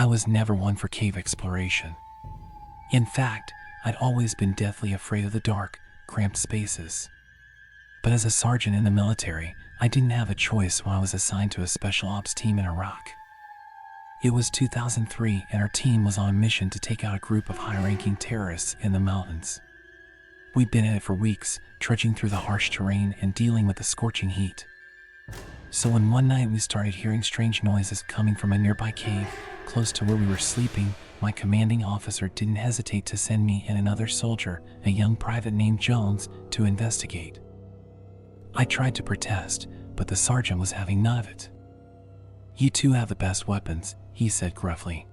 I was never one for cave exploration. In fact, I'd always been deathly afraid of the dark, cramped spaces. But as a sergeant in the military, I didn't have a choice when I was assigned to a special ops team in Iraq. It was 2003 and our team was on a mission to take out a group of high-ranking terrorists in the mountains. We'd been at it for weeks, trudging through the harsh terrain and dealing with the scorching heat. So when one night we started hearing strange noises coming from a nearby cave, close to where we were sleeping, my commanding officer didn't hesitate to send me and another soldier, a young private named Jones, to investigate. I tried to protest, but the sergeant was having none of it. "You two have the best weapons," he said gruffly.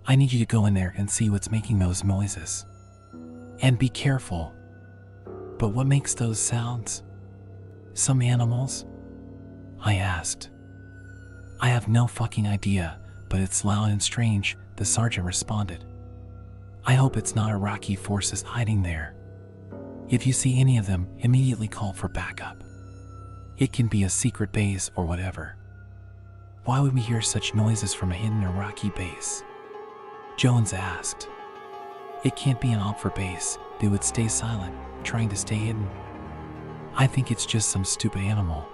"I need you to go in there and see what's making those noises. And be careful." "But what makes those sounds? Some animals?" I asked. "I have no fucking idea, but it's loud and strange," the sergeant responded. "I hope it's not Iraqi forces hiding there. If you see any of them, immediately call for backup. It can be a secret base or whatever." "Why would we hear such noises from a hidden Iraqi base?" Jones asked. "It can't be an op for base. They would stay silent, trying to stay hidden. I think it's just some stupid animal."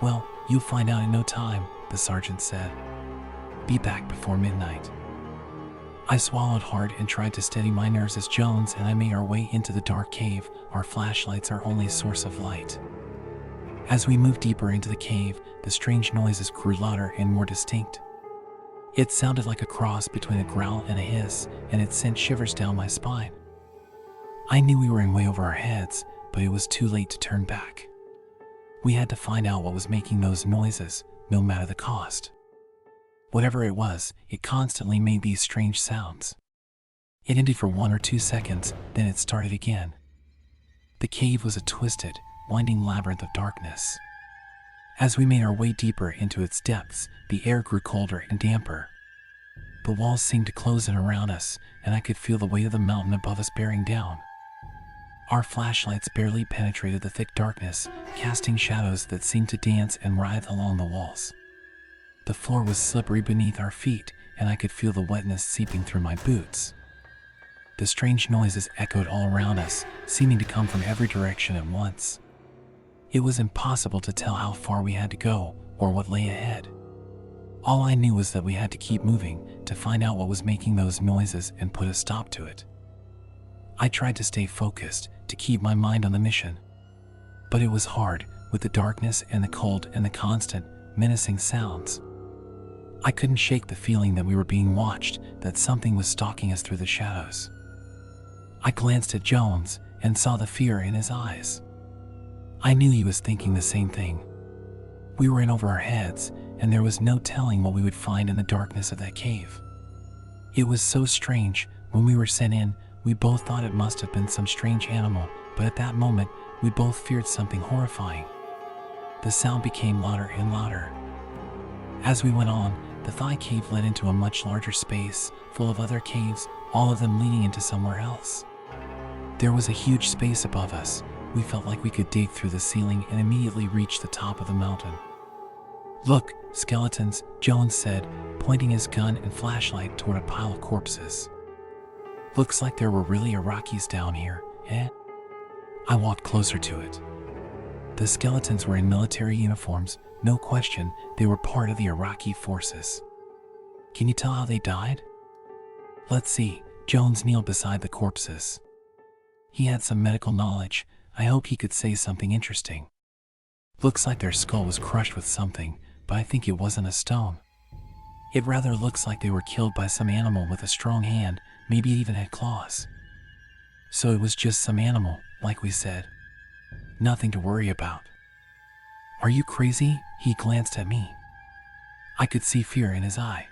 "Well, you'll find out in no time," the sergeant said. "Be back before midnight." I swallowed hard and tried to steady my nerves as Jones and I made our way into the dark cave, our flashlights our only source of light. As we moved deeper into the cave, the strange noises grew louder and more distinct. It sounded like a cross between a growl and a hiss, and it sent shivers down my spine. I knew we were in way over our heads, but it was too late to turn back. We had to find out what was making those noises, no matter the cost. Whatever it was, it constantly made these strange sounds. It ended for 1 or 2 seconds, then it started again. The cave was a twisted, winding labyrinth of darkness. As we made our way deeper into its depths, the air grew colder and damper. The walls seemed to close in around us, and I could feel the weight of the mountain above us bearing down. Our flashlights barely penetrated the thick darkness, casting shadows that seemed to dance and writhe along the walls. The floor was slippery beneath our feet, and I could feel the wetness seeping through my boots. The strange noises echoed all around us, seeming to come from every direction at once. It was impossible to tell how far we had to go, or what lay ahead. All I knew was that we had to keep moving, to find out what was making those noises and put a stop to it. I tried to stay focused, to keep my mind on the mission. But it was hard, with the darkness and the cold and the constant, menacing sounds. I couldn't shake the feeling that we were being watched, that something was stalking us through the shadows. I glanced at Jones and saw the fear in his eyes. I knew he was thinking the same thing. We were in over our heads, and there was no telling what we would find in the darkness of that cave. It was so strange. When we were sent in, we both thought it must have been some strange animal, but at that moment, we both feared something horrifying. The sound became louder and louder. As we went on, the thigh cave led into a much larger space, full of other caves, all of them leading into somewhere else. There was a huge space above us. We felt like we could dig through the ceiling and immediately reach the top of the mountain. "Look, skeletons," Jones said, pointing his gun and flashlight toward a pile of corpses. "Looks like there were really Iraqis down here, eh?" I walked closer to it. The skeletons were in military uniforms. No question, they were part of the Iraqi forces. "Can you tell how they died?" "Let's see." Jones kneeled beside the corpses. He had some medical knowledge. I hoped he could say something interesting. "Looks like their skull was crushed with something, but I think it wasn't a stone. It rather looks like they were killed by some animal with a strong hand, maybe it even had claws. So it was just some animal, like we said. Nothing to worry about." "Are you crazy?" He glanced at me. I could see fear in his eye.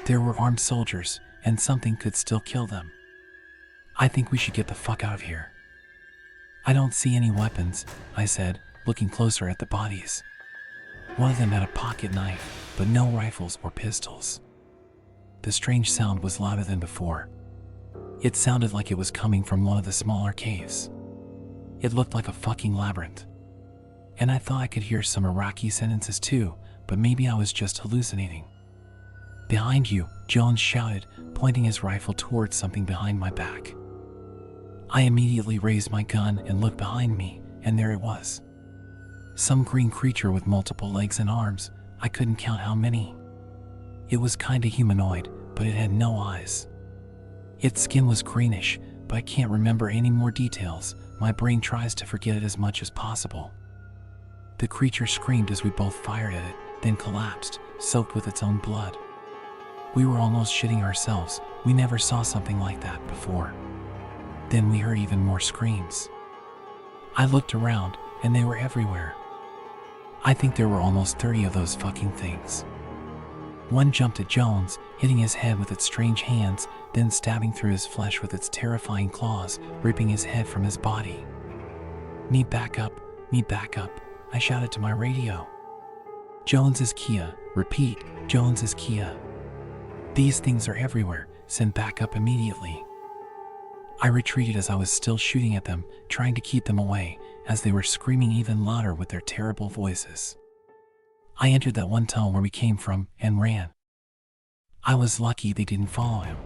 There were armed soldiers, and something could still kill them. "I think we should get the fuck out of here." "I don't see any weapons," I said, looking closer at the bodies. One of them had a pocket knife, but no rifles or pistols. The strange sound was louder than before. It sounded like it was coming from one of the smaller caves. It looked like a fucking labyrinth. And I thought I could hear some Iraqi sentences too, but maybe I was just hallucinating. "Behind you," Jones shouted, pointing his rifle towards something behind my back. I immediately raised my gun and looked behind me, and there it was. Some green creature with multiple legs and arms. I couldn't count how many. It was kinda humanoid, but it had no eyes. Its skin was greenish, but I can't remember any more details. My brain tries to forget it as much as possible. The creature screamed as we both fired at it, then collapsed, soaked with its own blood. We were almost shitting ourselves. We never saw something like that before. Then we heard even more screams. I looked around, and they were everywhere. I think there were almost 30 of those fucking things. One jumped at Jones, hitting his head with its strange hands, then stabbing through his flesh with its terrifying claws, ripping his head from his body. "Need backup, need backup," I shouted to my radio. "Jones is Kia, repeat, Jones is Kia. These things are everywhere, send backup immediately." I retreated as I was still shooting at them, trying to keep them away, as they were screaming even louder with their terrible voices. I entered that one tunnel where we came from and ran. I was lucky they didn't follow him.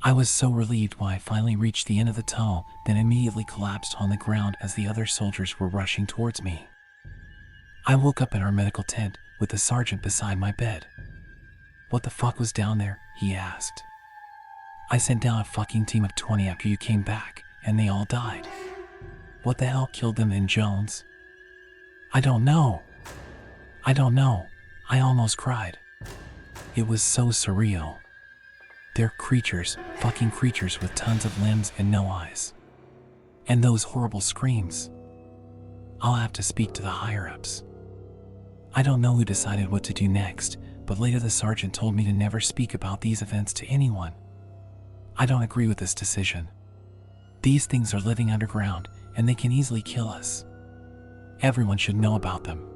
I was so relieved when I finally reached the end of the tunnel, then immediately collapsed on the ground as the other soldiers were rushing towards me. I woke up in our medical tent with the sergeant beside my bed. "What the fuck was down there?" he asked. "I sent down a fucking team of 20 after you came back, and they all died." "What the hell killed them then, Jones?" I don't know. I almost cried. It was so surreal. They're creatures, fucking creatures with tons of limbs and no eyes. And those horrible screams. I'll have to speak to the higher-ups. I don't know who decided what to do next, but later the sergeant told me to never speak about these events to anyone. I don't agree with this decision. These things are living underground, and they can easily kill us. Everyone should know about them.